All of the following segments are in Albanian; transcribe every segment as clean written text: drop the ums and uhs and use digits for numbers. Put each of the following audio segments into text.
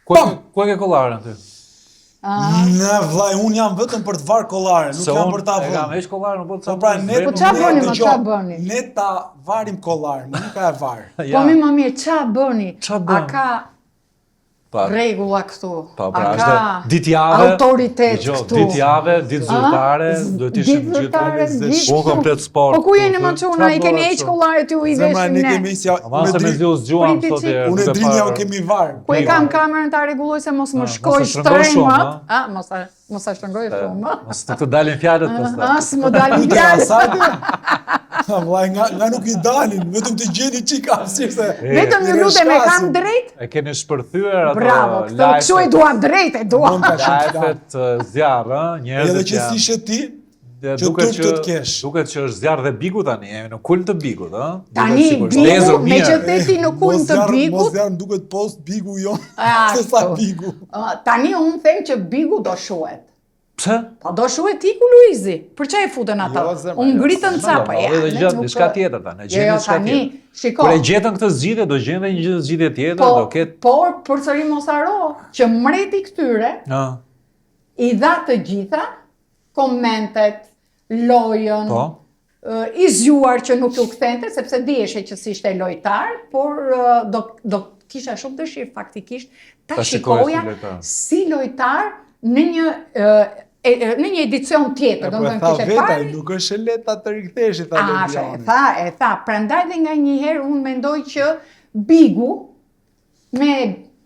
Ku e ke kollarën ty? Në vllai, unë jam vetëm për të varë kollarën, nuk jam për ta vënë. Kam heq kollarën, po Po pra ne ç'a bëni? Ne ta varim kollarën, nuk ka e var. Po më mirë, ç'a bëni? A ka rregulla këtu? Po pra, a është ka ditjave, autoritet këtu? Ditjave, ditë zyrtare, duhet ishim gjithë komplet sport. Po ku jeni më çuna, i keni heq kollaret ju i veshni ne? Ne kemi si Ama se me zgjuar zgjuam thotë. Unë drinja kemi var. Ku e kam kamerën ta rregulloj se mos më shkoj shtrenjmat. Mos sa shtrëngoj shumë. Mos të dalin fjalët pastaj. S'më dalin fjalët. Vllai, nga nuk i dalin, vetëm të gjeni çik hapësirë. Vetëm ju lutem, e kam drejt? E keni shpërthyer ato. Bravo, kështu e dua drejt, e dua. Lajfet zjarr, njerëzit. Edhe që si she ti, duket që është zjarr dhe bigu tani, jemi në kulm të bigut, ë? Tani bigu, me që ti në kulm të bigut. Mos zjarr duket post bigu jo. Se sa bigu. Tani unë them që bigu do shuhet. Pse? Po do shuhet iku Luizi. Për çfarë e futën ata? Unë ngritën ca, po ja. Edhe gjatë diçka tjetër tani, gjeni diçka tjetër. Shiko. Kur e gjetën këtë zgjidhje, do gjenden një zgjidhje tjetër, do ketë. Por përsëri mos haro që mreti këtyre i dha të gjitha komentet, lojën, i zgjuar që nuk u kthente sepse diheshe që si ishte lojtar, por do kisha shumë dëshirë faktikisht ta shikoja si lojtar në një edicion tjetër, do të thënë kishte parë. Nuk është e lehtë të rikthesh ta Leliani. E tha, prandaj dhe nganjëherë unë mendoj që Bigu me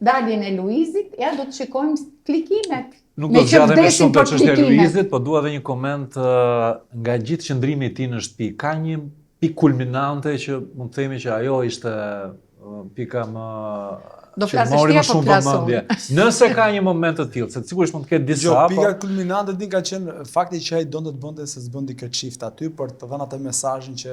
daljen e Luizit, ja do të shikojmë klikimet. Nuk do të zgjatem më shumë për çështjen e Luizit, po dua edhe një koment nga gjithë qëndrimi i tij në shtëpi. Ka një pikë kulminante që mund të themi që ajo ishte pika më do flasësh ti apo flasun? Nëse ka një moment të tillë, se sigurisht mund të ketë disa, pika kulminante din ka qenë fakti që ai donte të bënte se s'bëndi këtë çift aty për të dhënë atë mesazhin që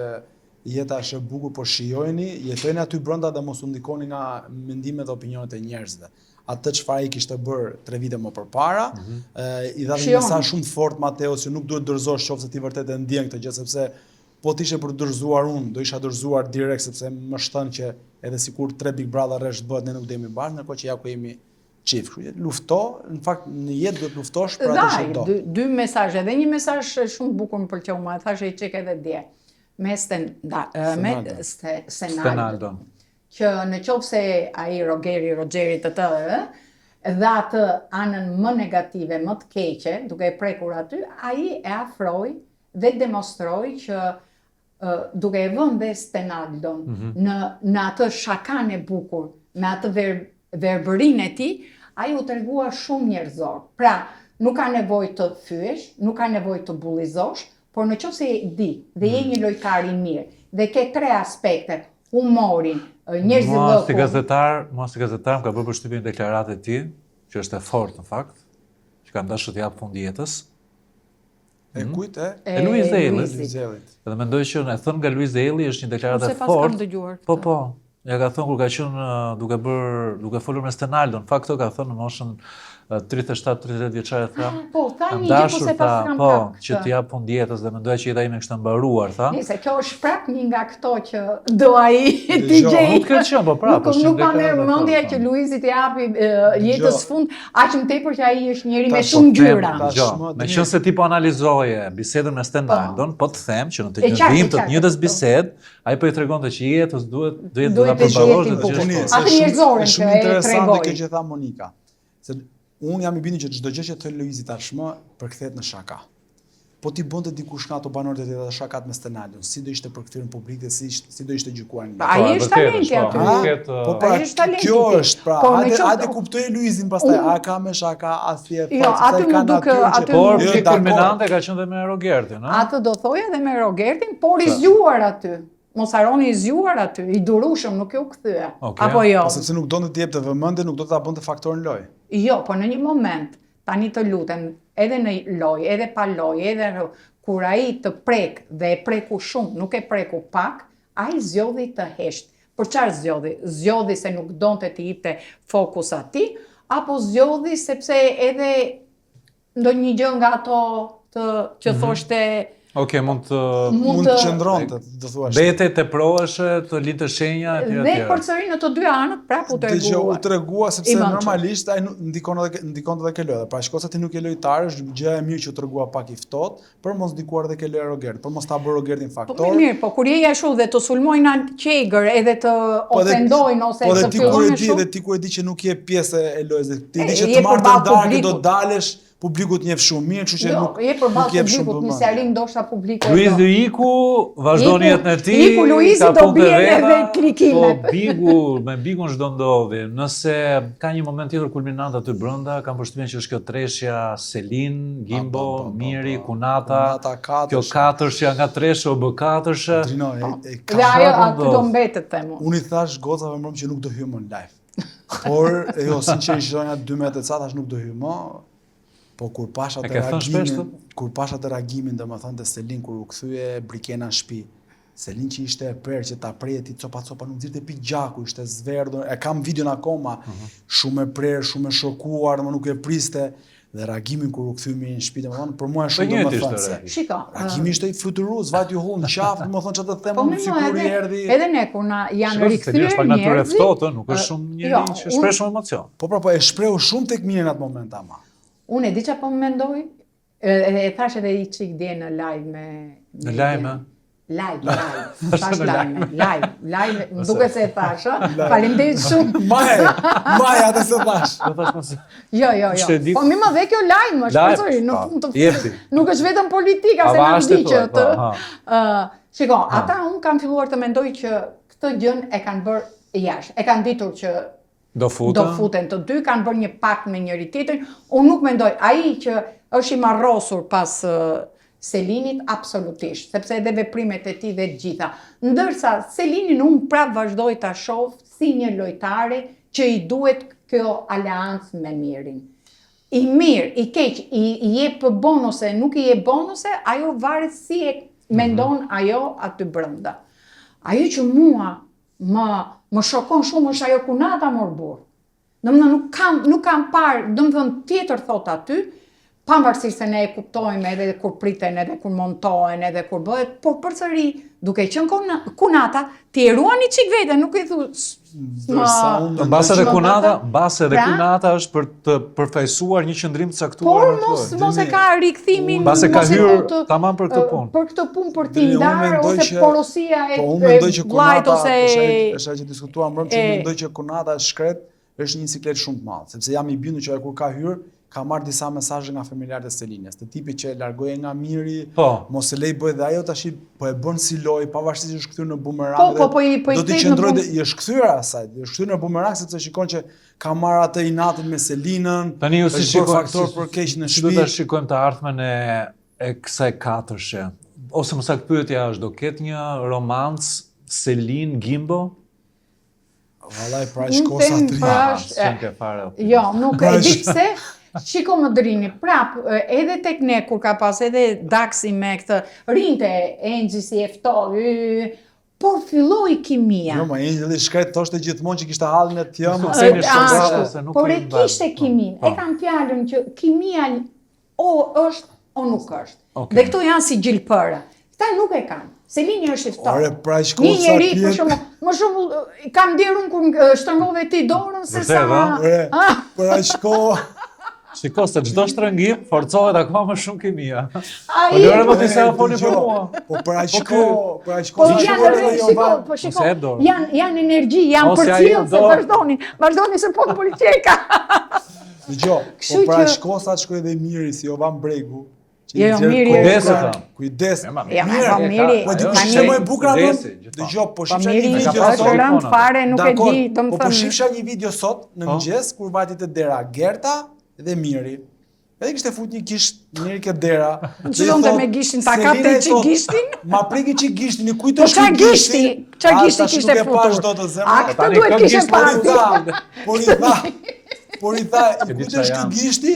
jeta është e bukur, por shijojeni, jetojeni aty brenda dhe mos u ndikoni nga mendimet dhe opinionet e njerëzve. Atë çfarë ai kishte bërë 3 vite më përpara, i dha një mesazh shumë të fortë Mateo që nuk duhet dorëzosh nëse ti vërtet e ndjen këtë gjë, sepse po t'ishe për dorëzuar unë, do isha dorëzuar direkt sepse më shton që edhe sikur 3 Big Brother rresht bëhet ne nuk do jemi bashkë, ndërkohë që ja ku jemi çift. Kështu që lufto, në fakt në jetë duhet luftosh për atë që do. Dy mesazhe, dhe një mesazh shumë bukur më pëlqeu mua, thashë i çek edhe dje. Me Stenaldo. Që në qoftë se ai Rogeri të tërë, dha atë anën më negative, më të keqe, duke e prekur aty, ai e afroi dhe demonstroi që duke e vënë dhe Stenaldon në atë shakan e bukur, me atë verbërinë e tij, ai u tregua shumë njerëzor. Pra, nuk ka nevojë të thyesh, nuk ka nevojë të bullizosh, por në qoftë se di dhe je një lojtar i mirë dhe ke 3 aspekte, humorin, njerëzillëkun. Mua si gazetar më ka bërë përshtypjen deklaratë e tij, që është e fortë në fakt, që ka dashur të jap fund jetës. E kujt e? E Luiz Ellit. Edhe mendoj që e thënë nga Luiz Elli është një deklaratë e fortë. Po. Ja ka thënë kur ka qenë duke folur me Stenaldon, në fakt ka thënë në moshën 37-38 vjeçare tha. Po, tha një gjë po se pas kam kap. Që të jap fund jetës dhe mendoja që jeta ime kishte mbaruar, tha. Nëse kjo është prap një nga këto që do ai ti gjej. Nuk ka qenë, po prapë. Nuk ka mendja që Luizi t'i japi jetës fund, aq më tepër që ai është njëri me shumë ngjyra. Meqense ti po analizoje bisedën me Stenaldon, po të them që në të njëjtën të njëjtës bisedë, ai po i tregonte që jetës duhet ta përballojë dhe të gjithë. Atë njerëzorin që e tregoi. Kjo që tha Monika. Se unë jam i bindur që çdo gjë që thon Luizi tashmë përkthehet në shaka. Po ti bënte dikush nga ato banorët e tjetër shakat me Stenaldon, si do ishte përkthyer në publik dhe si do ishte gjykuar nga. Ai është talenti aty. Po pra, kjo është pra, hajde kuptoj Luizin pastaj, a ka me shaka as thjesht. Jo, aty më duke aty. Por kulminante ka qenë dhe me Rogertin, ëh. Atë do thoja dhe me Rogertin, por i zgjuar aty. Mos haroni i zgjuar aty, i durueshëm, nuk u kthye. Apo jo? Sepse nuk donte të jepte vëmendje, nuk do ta bënte faktorin lojë. Jo, po në një moment, tani të lutem, edhe në lojë, edhe pa lojë, edhe kur ai të prek dhe e preku shumë, nuk e preku pak, ai zgjodhi të hesht. Për çfarë zgjodhi? Zgjodhi se nuk donte të jepte fokus atij, apo zgjodhi sepse edhe ndonjë gjë nga ato që thoshte Okej, mund të qëndronte, do thuash. Bete të proheshe, të linte shenja etj. Dhe përsëri në të dy anët prapë u tregua. Dgjoj, u tregua sepse normalisht ai ndikon edhe ke lojë. Pra shkosa ti nuk je lojtar, është gjë e mirë që u tregua pak i ftohtë, për mos ndikuar edhe ke lojë Rogert, për mos ta bërë Rogertin faktor. Po mirë, po kur je ashtu dhe të sulmojnë qegër edhe të ofendojnë ose të fillojnë ashtu. Po dhe ti kur e di që nuk je pjesë e lojës, ti di që të marrë të darkë do dalesh. Publikut njeh shumë mirë, kështu që nuk je përballë publikut, nëse arrin ndoshta publiku. Luiz Iku vazhdoni jetën e tij. Iku Luizi do bien edhe klikimet. Po me Bigun çdo ndodhi. Nëse ka një moment tjetër kulminant aty brenda, kam përshtypjen që është kjo treshja Selin, Gimbo, Miri, Kunata. Kjo katërshja nga treshë u bë katërshë. Dhe ajo aty do mbetet themu. Unë i thash gocave më që nuk do hyj më në live. Por jo, sinqerisht zonja 2 metra ca thash nuk do hyj më. Po kur pasha të reagimin, domethënë te Selin kur u kthye Brikena në shtëpi. Selin që ishte e prerë që ta preje ti copa nuk nxirte pi gjaku, ishte zverdhur. E kam videon akoma, shumë e prerë, shumë e shokuar, më nuk e priste. Dhe reagimin kur u kthye në shtëpi, domethënë për mua është shumë domethënë. Shiko, reagimi ishte i fluturues, vajt ju hull në qafë, domethënë çfarë të them unë sikur i erdhi. Edhe ne kur na janë rikthyer njerëzit. Pak natyrë ftohtë, nuk është shumë njerëz që shpreh shumë emocion. Po e shprehu shumë tek mirë në atë moment ama. Unë e di që po më mendoj, e thash edhe i qik dje në live me... Në live, Live, thash live, më duke se e thash, faleminderit shumë. Maja, atë se thash. Jo. Po mi më dhe kjo live më shpesori, nuk është vetëm politika, se në di që të... Shiko, ata unë kam filluar të mendoj që këtë gjën e kanë bërë jashtë, e kanë ditur që do futen të dy, kanë bërë një pakt me njëri tjetrin. Unë nuk mendoj, ai që është i marrosur pas Selinit, absolutisht, sepse edhe veprimet e tij dhe të gjitha. Ndërsa Selinin unë prapë vazhdoj ta shoh si një lojtare që i duhet kjo aleancë me Mirin. I mirë, i keq, i jep bonuse, nuk i jep bonuse, ajo varet si e mendon ajo aty brenda. Ajo që mua më shokon shumë është ajo Kunata morbur. Domethënë nuk kam parë, domethënë tjetër thot aty, pavarësisht se ne e kuptojmë edhe kur priten, edhe kur montohen, edhe kur bëhet, por përsëri, duke qenë Kunata, ti e ruani çik veten, nuk i thu. Mbase edhe Kunata është për të përfaqësuar një qëndrim të caktuar në lojë. Por mos e ka rikthimin, mbase ka hyrë tamam për këtë punë. Për këtë punë për t'i ndarë ose porosia e vllajt ose është ajo që diskutuam më që mendoj që Kunata shkret është një siklet shumë të madh, sepse jam i bindur që kur ka hyrë ka marrë disa mesazhe nga familjarët e Selinës, të tipit që largohej nga Miri, mos e lej bëj dhe ajo tash po e bën si lojë, pavarësisht se është kthyer në bumerang. Do të qëndroj dhe i është kthyer asaj, i është kthyer në bumerang sepse shikon që ka marrë atë inatin me Selinën. Tani ju si shikon faktor për keq në shtëpi. Do ta shikojmë të ardhmen e kësaj katërshe. Ose më saktë pyetja është, do ketë një romancë Selin Gimbo? Vallai pra shkosa 3. Jo, nuk e di pse. Shiko më drini, prap, edhe tek ne kur ka pas edhe Daxi me këtë, rinte Engji si eftor, por filloi kimia. Jo, ma Engji shkret thoshte gjithmonë që kishte hallin e tjëm. Por e kishte kimin. E kam fjalën që kimia o është o nuk është. Dhe këto janë si gjilpëra. Këta nuk e kanë. Selini është eftor. Një njeri, për shumë, më shumë, kam dirun kur shtrëngove ti dorën, se sa... Për aq kohë... Shiko, se çdo shtrëngim forcohet akoma më shumë kimia. Po lëre më disa foni për mua. Po për aq kohë, janë energji, janë përcjellë se vazhdoni se po politika. Dgjoj, po për aq kohë sa shkoi edhe Miri si Jovan Bregu. Jo, Miri. Kujdes. Miri. Po di kush më e bukur apo? Dgjoj, po shifsha një video sot. Fare nuk e di, domethënë. Po shifsha një video sot në mëngjes kur vajti te dera Gerta dhe Miri. Edhe kishte fut një gisht njëri ke dera. Çonte me gishtin, ta kapte çik gishtin? Ma preki çik gishtin, i kujtosh çfarë gishti? Çfarë gishti kishte futur? A këtë duhet kishe parë. Por i tha, i kujtosh ky gishti?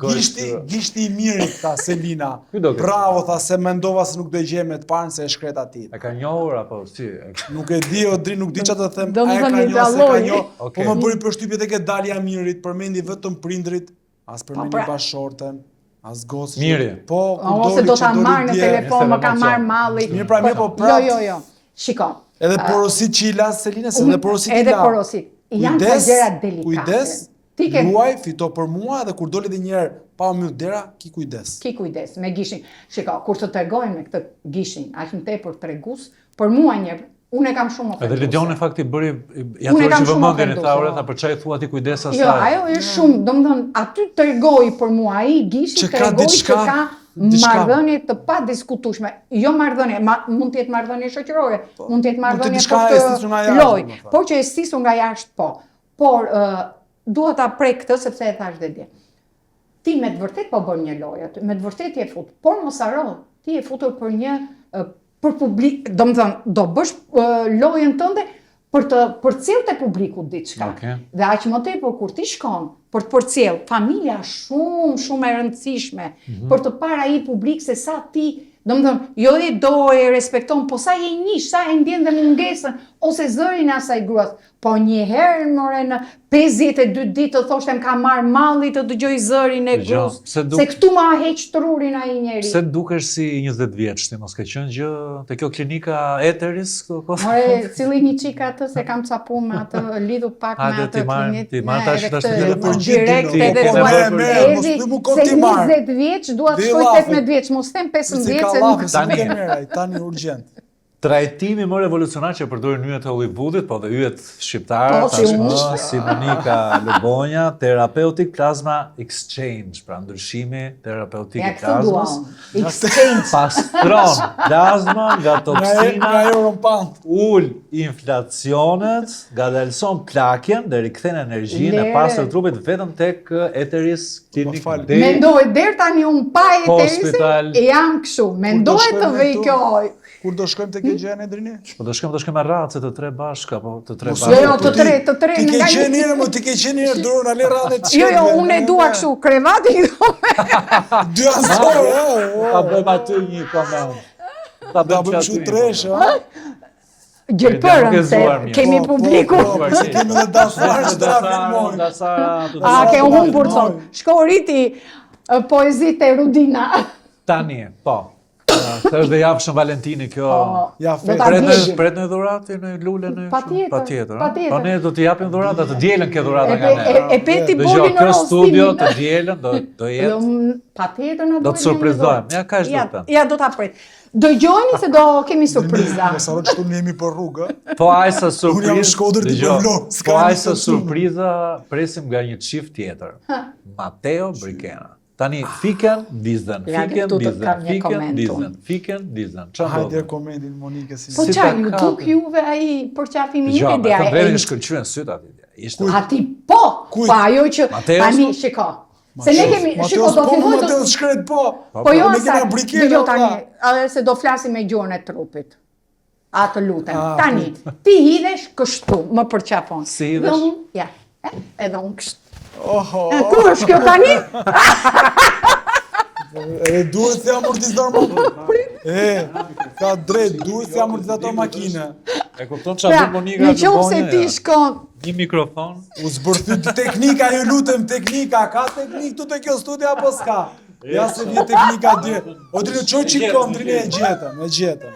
Gishti i Mirit, tha Selina. Bravo, tha, se mendova se nuk do gjej me të parën se e shkret aty. E ka njohur apo si? Nuk e di, Odri, nuk di çfarë të them. Ai ka njohur, se ka njohur. Po më bëri përshtypje tek dalja e Mirit, përmendi vetëm prindrit, as përmendi bashortën. As gocë. Miri. Po, ose do ta marr në telefon, më ka marr malli. Mirë, pra mirë, po prap. Jo. Shiko. Edhe porosit që i las Selina, se edhe porosit i la. Edhe porosit. Janë ka gjëra delikate. Kujdes, luaj, fito për mua dhe kur doli edhe një herë pa më dera, ki kujdes. Ki kujdes me gishin. Shiko, kur të tregojnë me këtë gishin, aq më tepër tregus, për mua unë e kam shumë ofenduese. Edhe Lidioni fakti bëri ja thua që vëmendjen e tha ore, për çfarë thua ti kujdes asaj. Jo, ajo është shumë, domethënë aty tregoi për mua ai gishi tregoi që ka marrëdhënie të padiskutueshme. Jo marrëdhënie, mund të jetë marrëdhënie shoqërore, mund të jetë marrëdhënie për lojë, por që e stisur nga jashtë po. Por dua ta prek këtë sepse e thash dhe dje. Ti me të vërtet po bën një lojë aty, me të vërtet je fut, por mos harro, ti je futur për një për publik, domethënë do bësh lojën tënde për të përcjellë te publiku diçka. Dhe aq më tepër kur ti shkon për të përcjell familja shumë e rëndësishme, për të parë ai publik se sa ti, domethënë jo e do e respekton, po sa je njih, sa e ndjen dhe mungesën ose zërin e asaj gruas. Po një herë more në 52 ditë të thoshtem ka marr malli të dëgjoj zërin e gruas. Se këtu ma heq trurin ai njeri. Pse dukesh si 20 vjeç ti, mos ke qenë gjë te kjo klinika Eteris këto? More, cili një çik atë se kam capuar me atë lidhu pak me atë klinikë. Ti marr tash edhe për direkt edhe se 20 vjeç dua të shkoj 18 vjeç, mos them 15 se tani urgjent. Trajtimi më revolucionar që përdorin yjet e Hollywoodit, po dhe yjet shqiptare, tashmë si Monika Lubonja, Therapeutic Plasma Exchange, pra ndryshimi terapeutik i plazmës. Pastron plazma nga toksina, ul inflacionet, ngadalson plakjen dhe rikthen energjinë e pastër trupit vetëm tek Eteris Clinic. Mendoj deri tani un pa Eterisin jam kështu. Mendoj të vej kjo. Kur do shkojmë tek gjëja në Drini? Po do shkojmë me race të tre bashkë apo të tre bashkë. Jo, të tre Ti ke qenë herë, mo ti ke qenë herë dorën ale radhë të shkojmë. Jo, unë e dua kështu, krevati do. Dy asor. Ta bëjmë aty një koment. Ta bëjmë kështu tresh, ha? Gjelpërën, se kemi publiku. Kemi dhe dasar, A, ke humbur thot. Shko rriti poezit e Rudina. Tani, po. Se është dhe javshëm Valentini kjo. Pret në dhuratë, në lule, në patjetër. Po ne do t'i japim dhuratë, të dielën ke dhuratë nga ne. E peti boli në Kjo studio të dielën do jetë. Patjetër na do të surprizojmë. Ja kaq do të. Ja do ta prit. Dëgjoni se do kemi surpriza. Sa rrot këtu ne jemi për rrugë. Po ai sa surprizë. Unë jam Shkodër ti po vlon. Po ai sa surpriza presim nga një çift tjetër. Matteo Brikena. Tani fiken bizden. Hajde komentin Monikës. Po çfarë ju duk juve ai për qafimin e ide? Ata vënë shkëlqyen syt aty. Ishte. Ati po. Po ajo që tani shiko. Se ne kemi shiko do filloj të shkret po. Po jo sa dëgjoj tani, edhe se do flasim me gjuhën e trupit. A të lutem. Tani ti hidhesh kështu, më përqafon. Si hidhesh? Ja. Edhe unë kështu. Ku është kjo tani? Duhet se amortizor ka drejt, duhet se amortizator makine. E kupton çfarë bën Monika? Në qoftë se ti shkon një mikrofon. U zbërthyt teknika, ju lutem teknika, ka teknik këtu te kjo studio apo s'ka? Ja se vjen teknika dje. O drejt çoj çikon, drejt e gjetëm.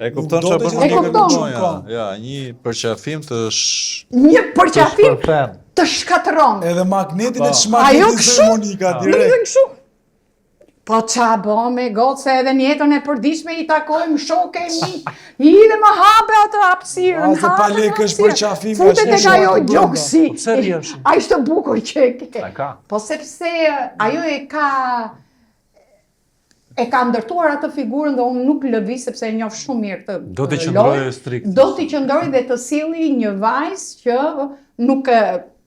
E kupton çfarë bën Monika? Ja, një përqafim të një përqafim të shkatëron. Edhe magnetin e shmagnetizon Monika direkt. Po qa bo me gotë se edhe njetën e përdishme i takojmë shoke mi. I dhe më hape atë hapësirën. A se pa lekë është përqafim. Futet e ka jo gjoksi. Pse rjesh? A ishte bukur që e ke. Ka. Po sepse ajo e ka ndërtuar atë figurën dhe unë nuk lëvi sepse e njoh shumë mirë të do t'i qëndrojë strikt. Do t'i qëndrojë dhe të silli një vajzë që nuk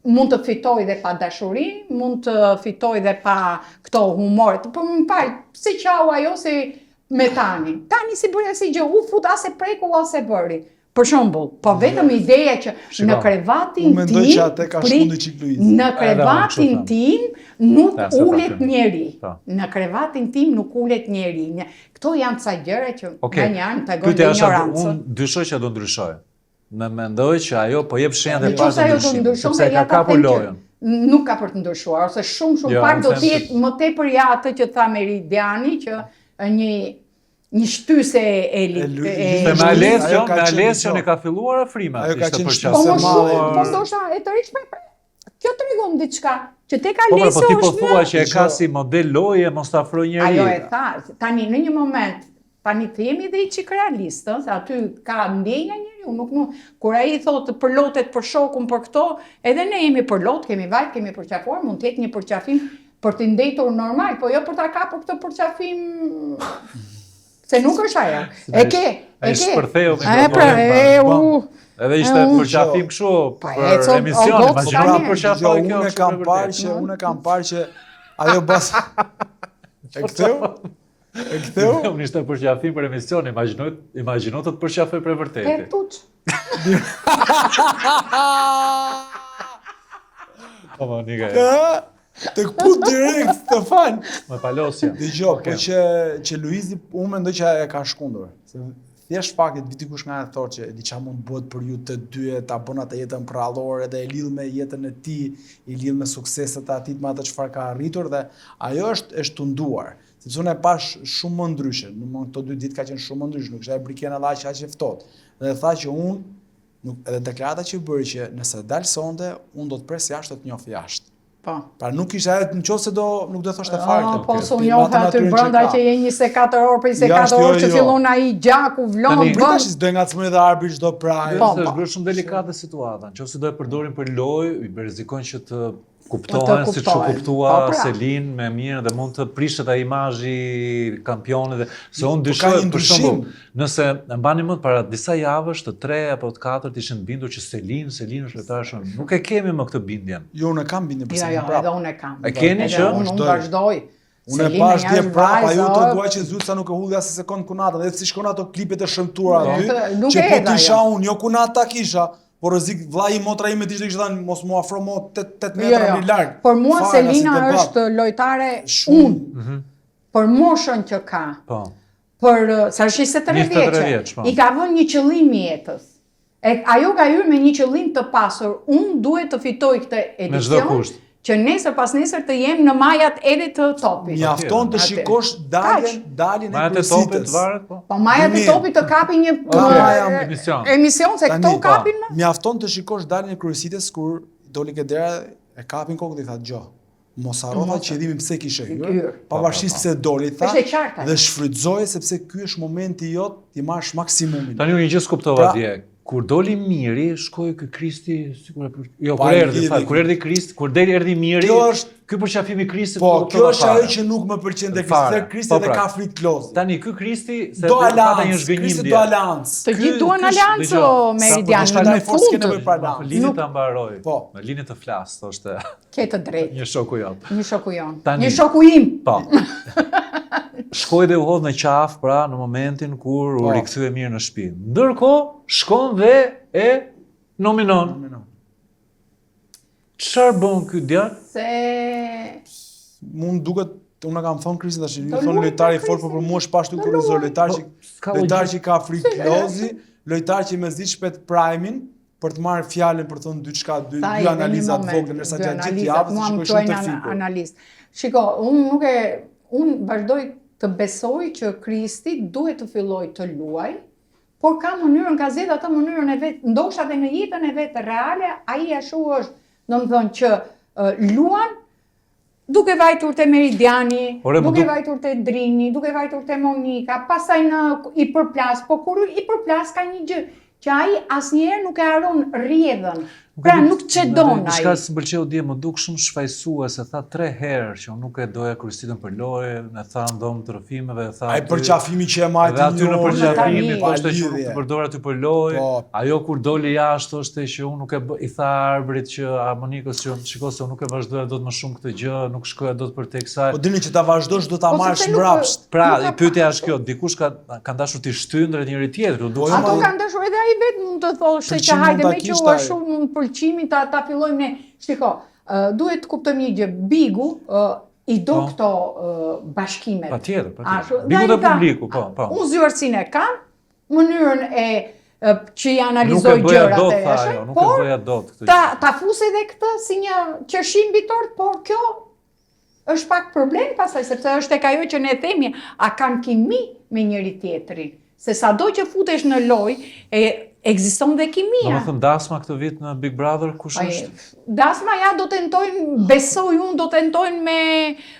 mund të fitoj dhe pa dashuri, mund të fitoj dhe pa këto humoret. Po më falë, si qau ajo si me Tani. Tani si bëri si gjë, u fut ase preku ase bëri. Për shembull, po vetëm ideja që në krevatin tim, në krevatin tim nuk ulet njeri. Në krevatin tim nuk ulet njeri. Këto janë ca gjëra që nga një anë tregojnë ignorancë. Unë dyshoj që do ndryshoj. Më mendoj që ajo po jep shenjat e parë të ndryshimit, sepse ka kapur lojën. nuk ka për të ndryshuar, ose shumë pak do t'jetë më tepër ja atë që tha Meridiani, që një shtyse me Alesion e ka filluar afrima. Ajo ka qenë po më shumë, po ndoshta e të rriqme, kjo të regon diçka, që tek Alesio është... Po ti po thua që e ka si model loje, mos të afroj njëri. Ajo e tha, tani në një moment, tani të jemi dhe i qik realistë, se aty ka ndjenja njëri, kur ai thotë përlotet për shokun për këto, edhe ne jemi përlot, kemi vajt, kemi përqafuar, mund të jetë një përqafim për të ndetur normal, po jo për ta kapur këtë përqafim, se nuk është ajo. E ke. Shpërtheu mikrofonin. Edhe ishte përqafim kështu për emision, unë e kam parë që ajo bas... E këtheu? Unë ishte përqafim për emision, imagjino të përqafoj për vërtetë. E tuq. O, më një të këput direkt, të fanë. Me palosja. Dëgjoj, po që Luizi, unë mendoj që e ka shkundur. Thjesht faktit viti kush nga e thotë që diçka mund bëhet për ju të dy, ta bën atë jetën prallore dhe e lidh me jetën e tij, i lidh me sukseset e atij, me atë çfarë ka arritur dhe ajo është e shtunduar. Sepse unë e pash shumë më ndryshe, në këto 2 ditë ka qenë shumë më ndryshe, nuk ishte briken edhe aq e ftohtë. Dhe tha që unë edhe deklarata që bëri që nëse dal sonte, unë do të pres jashtë të njoh jashtë. Pra nuk ishte ajo nëse nuk do thoshte fare. Po s'u njoh aty brenda që je 24 orë për 24 orë që fillon ai gjaku vlon bën. Tash do ngacmoj dhe arbitri çdo praj. Është bërë shumë delikate situata. Nëse do e përdorin për lojë, i rrezikojnë që të kuptohen siç u kuptua Selin me mirë dhe mund të prishet ai imazhi kampionit dhe se unë dyshoj për shembull, nëse e mbani mend para disa javësh të 3 apo të 4 ishin bindur që Selin është lojtar shumë. Nuk e kemi më këtë bindjen. Jo, unë kam bindjen për Selin. Jo, edhe unë e kam. E keni që unë vazhdoj. Unë e pash dje prapa, ju të duaj që Zyca nuk e hulli asë sekund kunata, dhe si shkon ato klipet e shëmtuara aty, që po t'isha unë, jo kunata ta kisha, por rrezik vllai i motra ime ishte kishte thënë mos mu afro mo 8 metra më larg. Por mua Selina është lojtare unë. Për moshën që ka. Po. Për sa është 23 vjeç. I ka vënë një qëllim jetës. Ajo ka hyrë me një qëllim të pasur. Unë duhet të fitoj këtë edicion. Me çdo kusht. Që nesër pas nesër të jem në majat edhe të topit. Mjafton të shikosh daljen e kryesitës. Po majat e topit të kapi një emision, se këto kapin më. Mjafton të shikosh daljen e kryesitës kur doli ke dera e kapin kokën dhe i tha gjo. Mos harrova qëllimin pse kishe hyrë, pavarësisht se doli tha dhe shfrytëzoje sepse ky është momenti jot ti marrësh maksimumin. Tani unë gjë skuptova dje. Kur doli Miri, shkoi ky Kristi, sigurisht. Jo, kur erdhi Kristi, kur erdhi Miri, ky përqafimi i Kristit. Po, kjo është ajo që nuk më pëlqen te Kristi. Kristi edhe ka frikë klozi. Tani ky Kristi se do ata një zhgënjim. Kristi do aleancë. Të gjithë duan aleancë Meridian në fund. Lini ta mbaroj. Po, Lini të flas, thoshte. Ke të drejtë. Një shoku jot. Një shoku jon. Një shoku im. Po. Shkoj dhe u hodh në qafë pra në momentin kur u rikthye mirë në shtëpi. Ndërkohë shkon dhe e nominon. Çfarë bën ky djalë? Se mund duket, unë kam thonë Kristi tash, ju thonë lojtari fort, por për mua është pashtu kurrizor, lojtar që ka frikë klozi, lojtar që me zi shpet primin për të marrë fjalën për të thënë dy analiza të vogla, ndërsa gjatë gjithë javës shikoj shumë të fikur. Shiko, unë vazhdoj të besoj që Kristi duhet të filloj të luaj, por ka mënyrën, ka zgjedhur atë mënyrën e vet, ndoshta edhe në jetën e vet reale, ai ashtu është, domethënë që luan duke vajtur te Meridiani, duke vajtur te Drini, duke vajtur te Monika, pastaj i përplas, po kur i përplas ka një gjë që ai asnjëherë nuk e haron rrjedhën. Pra nuk çedon ai. Diçka që m'pëlqeu dje, më duk shumë shfaqësuese, tha 3 herë që unë nuk e doja Kristitën për lojë, më tha ndom trofimeve, tha. Ai përqafimi që e majti aty në përqafimi, thoshte që nuk të përdor aty për lojë. Ajo kur doli jashtë thoshte që unë nuk e i tha arbitrit që Monikës që shikoj se unë nuk e vazhdoja dot më shumë këtë gjë, nuk shkoja dot për tek saj. Po dini që ta vazhdosh do ta marrësh mbrapsht. Pra, i pyetja është kjo, dikush ka dashur të shtyjë ndër njëri tjetrit, ato kanë dashur edhe ai vetë mund të thoshte që hajde me që u ashtu mund pëlqimin ta fillojmë ne. Shiko, duhet të kuptojmë një gjë, Bigu i do këto bashkimet. Patjetër. Bigu dhe publiku, po. Unë zyrësinë e kam, mënyrën e që i analizoj gjërat e jashtë, nuk e bëja dot këtë. Ta fuse edhe këtë si një qershim mbi tort, por kjo është pak problem pastaj, sepse është tek ajo që ne themi, a kanë kimi me njëri tjetrin. Se sado që futesh në lojë, ekziston dhe kimia. Domethënë Dasma këtë vit në Big Brother kush është? Dasma ja do tentojnë, besoj unë, do tentojnë me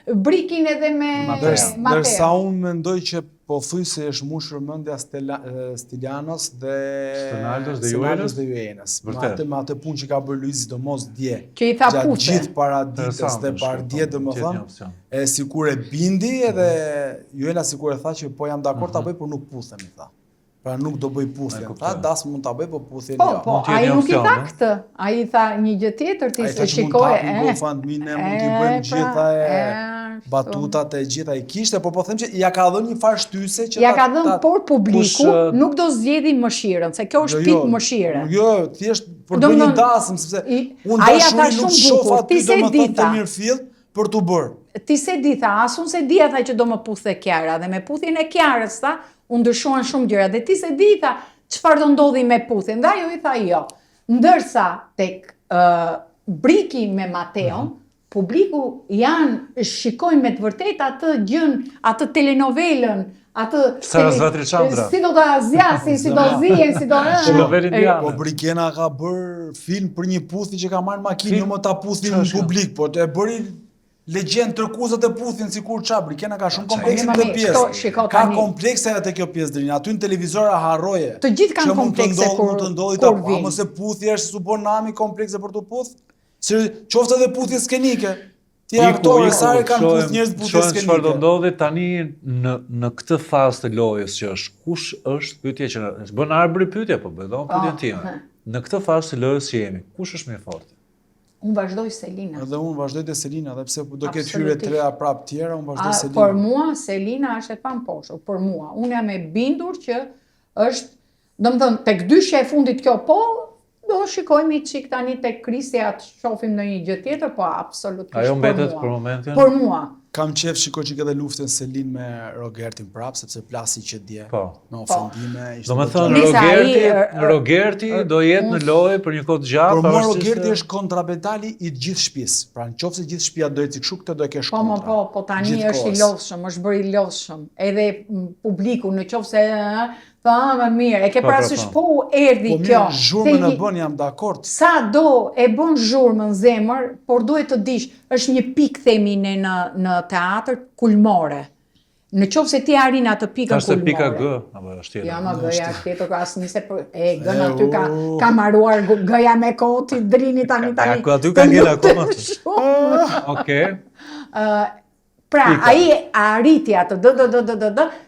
Brikin edhe me Mateo. Ndërsa unë mendoj që po thuj se është mushur mendja Stylianos dhe Stenaldos dhe Juenës. Me atë punë që ka bërë Luizi sidomos dje. Që i tha gjatë puse. gjithë paraditës dhe paradje domethënë, sikur e bindi edhe Juena sikur e tha që po jam dakord ta bëj, por nuk puthemi tha. Pra nuk do bëj puthjen. Tha Das mund ta bëj, po puthjen jo. Po, ai nuk i tha këtë. Ai tha një gjë tjetër, ti shikoje. Ai tha mund t'i bëjmë gjitha batutat e gjitha i kishte, por po them që ja ka dhënë një farë shtyse që ja ka dhënë, por publiku nuk do zgjedhë mëshirën, se kjo është pikë mëshire. Jo, thjesht për të bërë një dasëm, sepse unë dashuri nuk shoh aty domethënë të mirëfill për t'u bërë. Ti se di tha, as unë se di tha që do më puthe Kiara, dhe me puthjen e Kiarës tha, u ndryshuan shumë gjëra, dhe ti se di tha çfarë do ndodhi me puthjen, dhe ajo i tha jo. Ndërsa tek Briki me Mateon, publiku shikojnë me të vërtet atë gjën, atë telenovelën, atë si do ta zjasin, si do zihen, si do Po Brikena ka bërë film për një puthi që ka marrë makinë, jo më ta puthin në publik, po e bëri legjend tërkuzat e puthin sikur ça. Brikena ka shumë komplekse këtë pjesë. Ka komplekse atë kjo pjesë drini. Aty në televizor harroje. Të gjithë kanë komplekse kur ndodhi ta, mos e puthi është supponami komplekse për të puth. Se qoftë edhe puthje skenike. Ti aktorë sa kanë puth njerëz puthje skenike. Çfarë do ndodhi tani në këtë fazë të lojës që është? Kush është pyetja që bën Arbri pyetje, po bëdon pyetjen time. Në këtë fazë të lojës që jemi, kush është më i fortë? Unë vazhdoj Selina. Edhe unë vazhdoj te Selina, dhe pse do ketë hyrje treja prap tjera, unë vazhdoj Selina. Por mua Selina është e pamposhtur, por mua. Unë jam e bindur që është, domethënë tek dyshja e fundit kjo po, do shikojmë çik tani tek Krisja të shohim ndonjë gjë tjetër, po absolutisht. Ajo mbetet për momentin. Por mua. Kam qef shikoj që këtë luftën Selin me Rogertin prap, sepse plasi që dje me ofendime. Do me thënë, Rogerti do jetë në lojë për një kohë të gjatë. Por mua Rogerti është kontrapedali i gjithë shtëpisë. Pra nëse gjithë shtëpia do ecë kështu, këtë do e kesh kontra. Po tani është i lodhshëm, është bërë i lodhshëm. Edhe publiku nëse më mirë, e ke parasysh po erdhi kjo. Po mirë, zhurmën e bën, jam dakord. Sa do e bën zhurmën zemër, por duhet të dish, është një pikë themi ne në teatr kulmore. Në qoftë se ti arrin atë pikën kulmore. Është pika G, apo është tjetër? Ja, më G-ja është tjetër, asnjëse G-n aty ka marruar G-ja me koti, drini tani. Ja, aty ka ngel akoma. Okej. Pra, ai arriti atë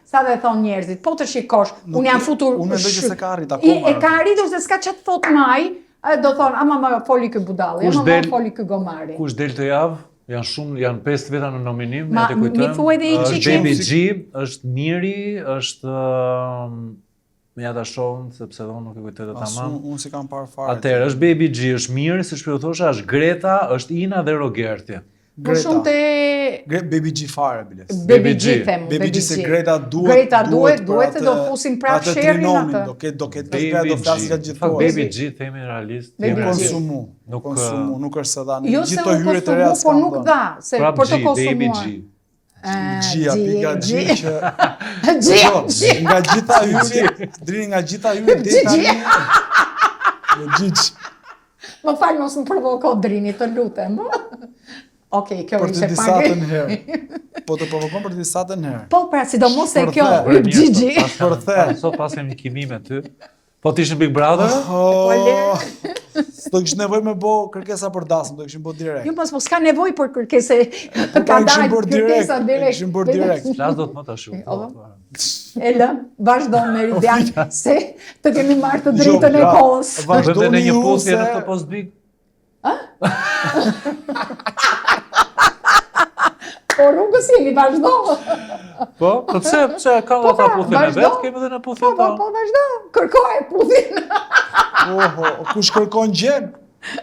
sa dhe thonë njerëzit, po të shikosh, unë jam futur... Unë mendoj që se ka arrit akoma. E ka arritur se s'ka që të thot maj, do thonë, ama më foli kë budalli, ama më foli kë gomari. Kush del të javë? Janë 5 veta në nominim, ja të kujtojmë. Mi thuaj dhe i qiqim. Baby G, është Miri, është... Me ja ta shohëm, sepse dhe unë nuk e kujtoj të tamam. Unë si kam parë fare. Atëherë, është Baby G, është Miri, si shpjo thosha, është Greta, është Ina dhe Rogerti. Greta. Baby G fare, biles. Baby G, themu. Baby G se Greta duhet. Greta duhet se do fusin prap sherin atë. Do ketë Greta, do flasin ka gjithë kohë. Baby G, themi realist. Konsumu, nuk është se dha. Jo se u konsumu, po nuk dha. Për të konsumuar. Baby G. Gjia, pika G që... Nga gjitha hyrje, drini nga gjitha hyrje, Gjigj. Më falë, mos më provoko drini, të lutem. Okej, kjo për ishte të disatën herë. Po të provokon për të disatën herë. Po, pra, sidomos se kjo Gjigji. Për the. Sot pas kemi kimi me ty. Po t'ishtë në Big Brother? Do kishë nevoj me bo kërkesa për dasëm, do kishë bo direkt. Jo, pas po s'ka nevoj për kërkese. Ka dajt kërkesa direkt. Kishë bërë direkt. Flas do të më të shumë. E lë, vazhdo Meridian, se të kemi marrë të dritën e kohës. Vazhdo në një puthje në të post Big. Po rrugës jemi, vazhdo. Po, pse ka dhe ta puthje me vetë, kemi dhe në puthje ta. Po, vazhdo, kërkoj puthjen. Kush kërkon gjen?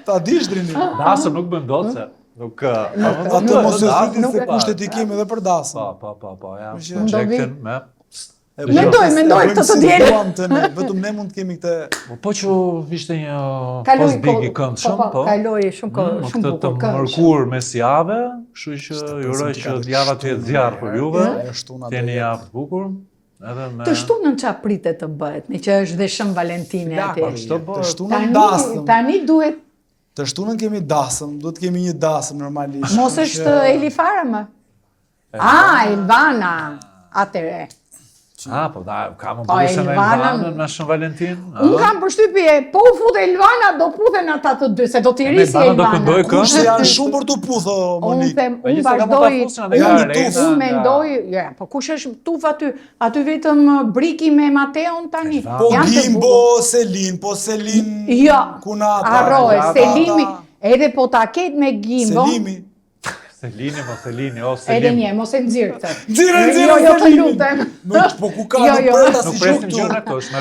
Ta dish drini. Dasëm nuk bën dot se. Nuk... Atë mos e thyti se kushtet i kemi edhe për dasëm. Po, ja, projektin me... Mendoj këtë të dielën. Vetëm ne mund të kemi këtë. Po që ishte një post big i këndshëm, po. Kaloi shumë bukur. Këtë të mërkur mes jave, kështu që ju uroj që java të jetë zjarr për juve. Keni javë të bukur. Të shtunën ç'a pritet të bëhet, në që është dhe Shën Valentine aty. Të shtunën dasëm. Tani duhet. Të shtunën kemi dasëm, duhet kemi një dasëm normalisht. Mos është Elifara më. Elvana. Atëre. Po ka më përse me Elvana në Shën Valentin? Unë kam përshtypje, po u fut Elvana, do puthen ata të dy, se do t'i risi Elvana. Kush janë shumë për t'u puthë, Monik? Unë mendoj, po kush është tuf aty vetëm Briki me Mateon tani. Po Gimbo, Selin, Kunata. Harroj, Selimi, edhe po ta ket me Gimbo. Selini, Edhe një, mos e nxirr këtë. Nxirë, Jo, të lutem. Po ku ka në përta si presim shumë gjëra këto, është me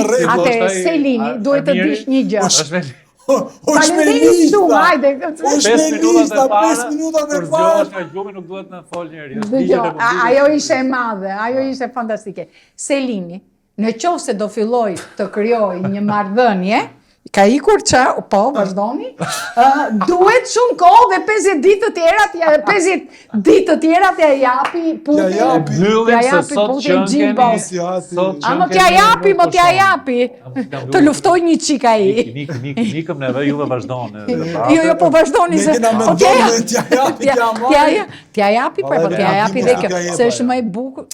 rregull. Selini, duhet të dish një gjë. Valentini shumë, hajde. 5 minutat e parë. Kur zgjohesh nga gjumi nuk duhet në fol njëri. Ajo ishte e madhe, ajo ishte fantastike. Selini, në qoftë se do filloj të krijoj një marrëdhënie, ka ikur që, po, vazhdoni, duhet shumë kohë dhe 50 ditë të tjera t'ja japi Putin. T'ja japi sot që Gjimbo. Ama t'ja japi. Të luftoj një qik ai. Nikëm neve juve vazhdoni. Jo, po vazhdoni se... Ne kena me ndonë t'ja japi, t'ja japi, po t'ja japi dhe kjo, se është më e bukur.